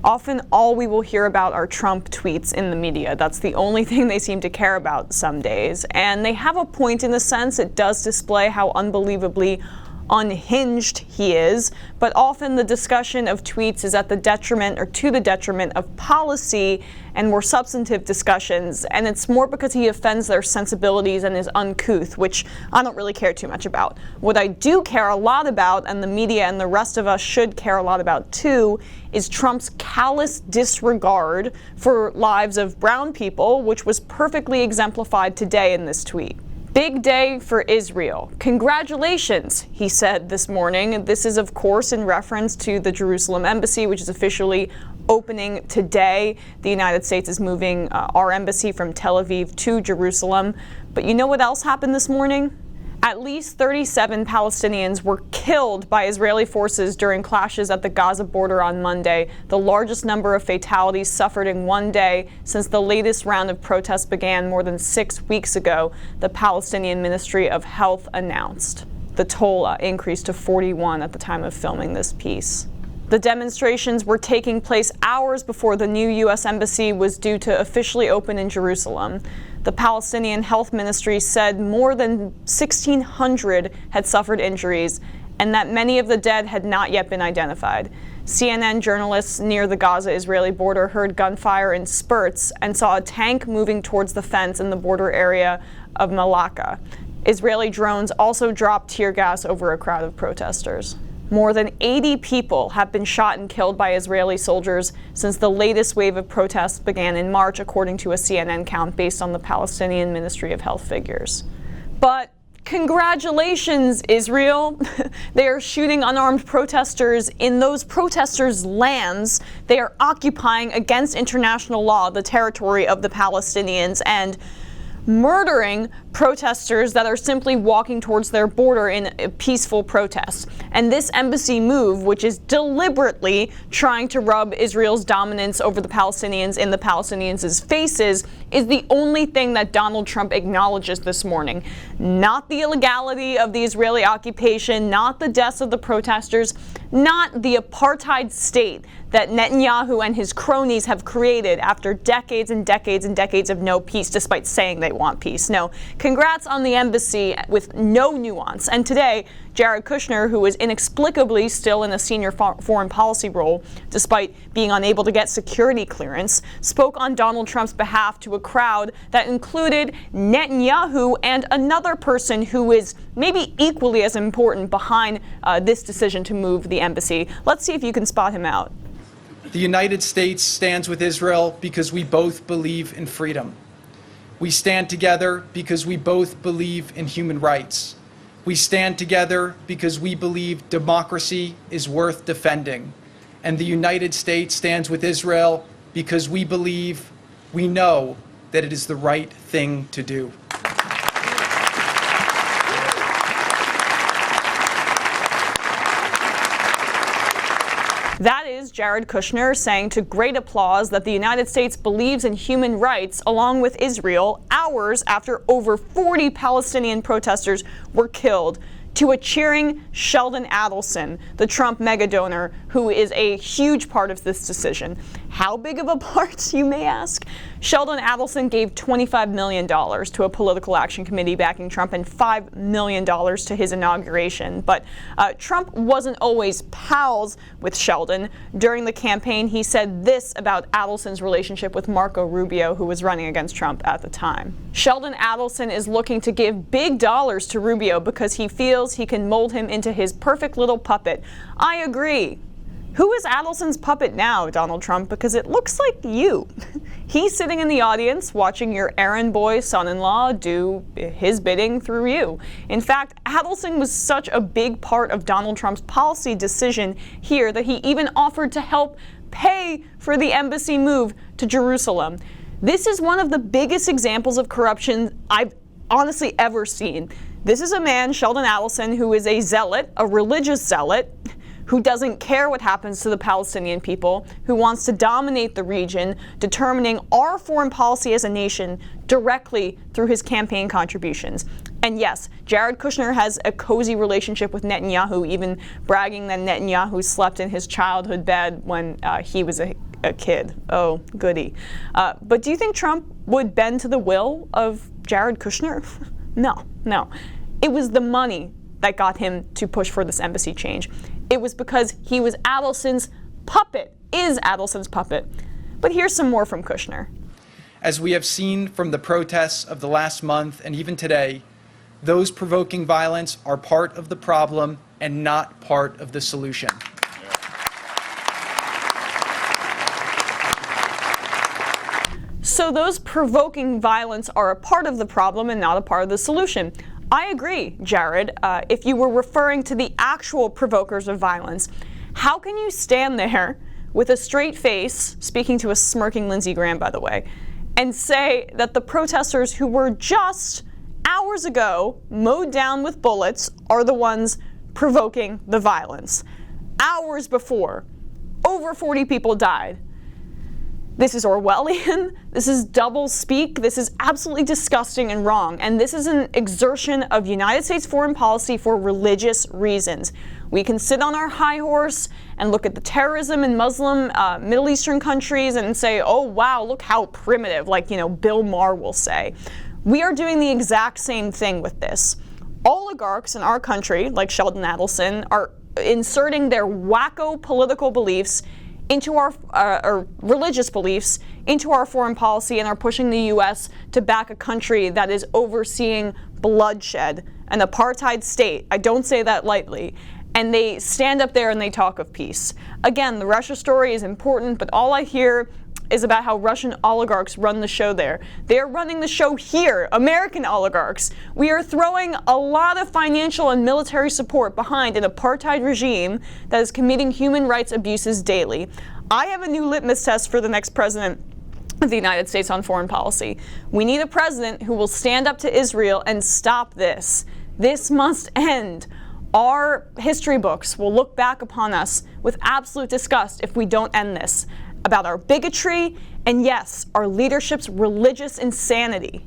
Often all we will hear about are Trump tweets in the media. That's the only thing they seem to care about some days. And they have a point in the sense it does display how unbelievably unhinged he is, but often the discussion of tweets is at the detriment or to the detriment of policy and more substantive discussions, and it's more because he offends their sensibilities and is uncouth, which I don't really care too much about. What I do care a lot about, and the media and the rest of us should care a lot about too, is Trump's callous disregard for lives of brown people, which was perfectly exemplified today in this tweet. Big day for Israel. Congratulations, he said this morning. This is, of course, in reference to the Jerusalem embassy, which is officially opening today. The United States is moving our embassy from Tel Aviv to Jerusalem. But you know what else happened this morning? At least 37 Palestinians were killed by Israeli forces during clashes at the Gaza border on Monday, the largest number of fatalities suffered in one day since the latest round of protests began more than 6 weeks ago, the Palestinian Ministry of Health announced. The toll increased to 41 at the time of filming this piece. The demonstrations were taking place hours before the new U.S. embassy was due to officially open in Jerusalem. The Palestinian Health Ministry said more than 1,600 had suffered injuries and that many of the dead had not yet been identified. CNN journalists near the Gaza-Israeli border heard gunfire in spurts and saw a tank moving towards the fence in the border area of Malaka. Israeli drones also dropped tear gas over a crowd of protesters. More than 80 people have been shot and killed by Israeli soldiers since the latest wave of protests began in March, according to a CNN count based on the Palestinian Ministry of Health figures. But congratulations, Israel. They are shooting unarmed protesters in those protesters' lands. They are occupying, against international law, the territory of the Palestinians and murdering protesters that are simply walking towards their border in a peaceful protest. And this embassy move, which is deliberately trying to rub Israel's dominance over the Palestinians in the Palestinians' faces, is the only thing that Donald Trump acknowledges this morning. Not the illegality of the Israeli occupation, not the deaths of the protesters, not the apartheid state that Netanyahu and his cronies have created after decades and decades and decades of no peace, despite saying they want peace. No, congrats on the embassy with no nuance. And today, Jared Kushner, who is inexplicably still in a senior foreign policy role, despite being unable to get security clearance, spoke on Donald Trump's behalf to a crowd that included Netanyahu and another person who is maybe equally as important behind this decision to move the embassy. Let's see if you can spot him out. The United States stands with Israel because we both believe in freedom. We stand together because we both believe in human rights. We stand together because we believe democracy is worth defending. And the United States stands with Israel because we believe, we know that it is the right thing to do. That is Jared Kushner saying to great applause that the United States believes in human rights along with Israel hours after over 40 Palestinian protesters were killed, to a cheering Sheldon Adelson, the Trump megadonor, who is a huge part of this decision. How big of a part, you may ask? Sheldon Adelson gave $25 million to a political action committee backing Trump and $5 million to his inauguration. But Trump wasn't always pals with Sheldon. During the campaign, he said this about Adelson's relationship with Marco Rubio, who was running against Trump at the time. Sheldon Adelson is looking to give big dollars to Rubio because he feels he can mold him into his perfect little puppet. I agree. Who is Adelson's puppet now, Donald Trump? Because it looks like you. He's sitting in the audience watching your errand boy son-in-law do his bidding through you. In fact, Adelson was such a big part of Donald Trump's policy decision here that he even offered to help pay for the embassy move to Jerusalem. This is one of the biggest examples of corruption I've honestly ever seen. This is a man, Sheldon Adelson, who is a zealot, a religious zealot, who doesn't care what happens to the Palestinian people, who wants to dominate the region, determining our foreign policy as a nation directly through his campaign contributions. And yes, Jared Kushner has a cozy relationship with Netanyahu, even bragging that Netanyahu slept in his childhood bed when he was a kid. Oh, goody. But do you think Trump would bend to the will of Jared Kushner? No. It was the money that got him to push for this embassy change. It was because he was Adelson's puppet, is Adelson's puppet. But here's some more from Kushner. As we have seen from the protests of the last month and even today, those provoking violence are part of the problem and not part of the solution. So those provoking violence are a part of the problem and not a part of the solution. I agree, Jared. If you were referring to the actual provokers of violence, how can you stand there with a straight face, speaking to a smirking Lindsey Graham, by the way, and say that the protesters who were just hours ago mowed down with bullets are the ones provoking the violence? Hours before, over 40 people died. This is Orwellian, this is double speak, this is absolutely disgusting and wrong, and this is an exertion of United States foreign policy for religious reasons. We can sit on our high horse and look at the terrorism in Muslim Middle Eastern countries and say, oh wow, look how primitive, like, Bill Maher will say. We are doing the exact same thing with this. Oligarchs in our country, like Sheldon Adelson, are inserting their wacko political beliefs into our or religious beliefs into our foreign policy and are pushing the U.S. to back a country that is overseeing bloodshed, an apartheid state. I don't say that lightly. And they stand up there and they talk of peace. Again, the Russia story is important, but all I hear is about how Russian oligarchs run the show there. They're running the show here, American oligarchs. We are throwing a lot of financial and military support behind an apartheid regime that is committing human rights abuses daily. I have a new litmus test for the next president of the United States on foreign policy. We need a president who will stand up to Israel and stop this. This must end. Our history books will look back upon us with absolute disgust if we don't end this, about our bigotry and, yes, our leadership's religious insanity.